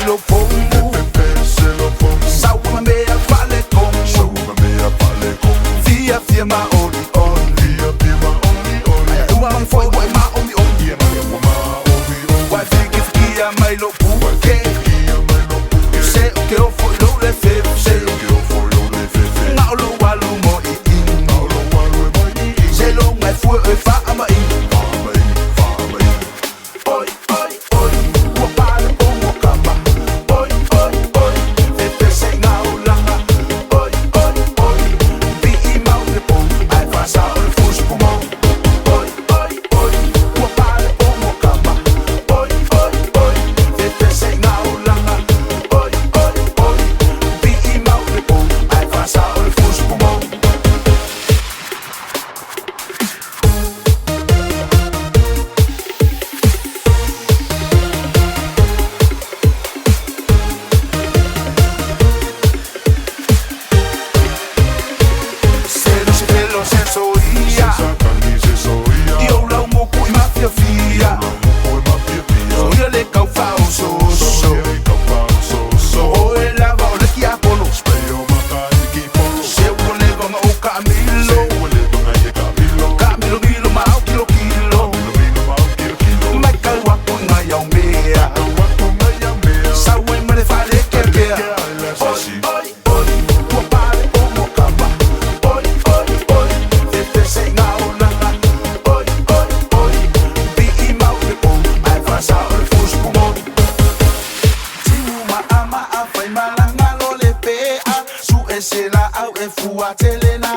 lo pomu. Saúma meia fale como. Via firma oli oli. Uma foi boy ma omi omi. Wai fique fikia mai lo puke. Sei o que eu fui lo le fe. Sei o que eu fui lo le fe. Ngao lo walu mo I. Sei lo ngai fue e fa ama I. Oi oi oi. Wa pale pomu kama. Oi oi oi. Te sei ngao langa. Oi oi oi. Bi I mau le pomu. Ai fa sa o fus pumo. Oi oi oi. Wa pale pomu kama. Oi oi oi. Te sei ngao langa. Oi oi oi. Bi I mau le pomu. Ai fa sa o fus pumo. Sensoria. Eu lau moku I mafia fia. Soia le kau fau so. Oe lava o le ki apolo. Seu o le vanga o Camilo. Camilo milo ma au kilo kilo. Mai kau wapu ngai au mea. Saue mare fale ke kea. Oi oi oi. Ua pale pomu kama. Oi oi oi. Te sei ngao langa. Oi oi oi. Bi I mau le pomu. Ai fa sa o le fus pumo. Timu ma ama a fai malanga lo le pea. Su e se la au e fua tele na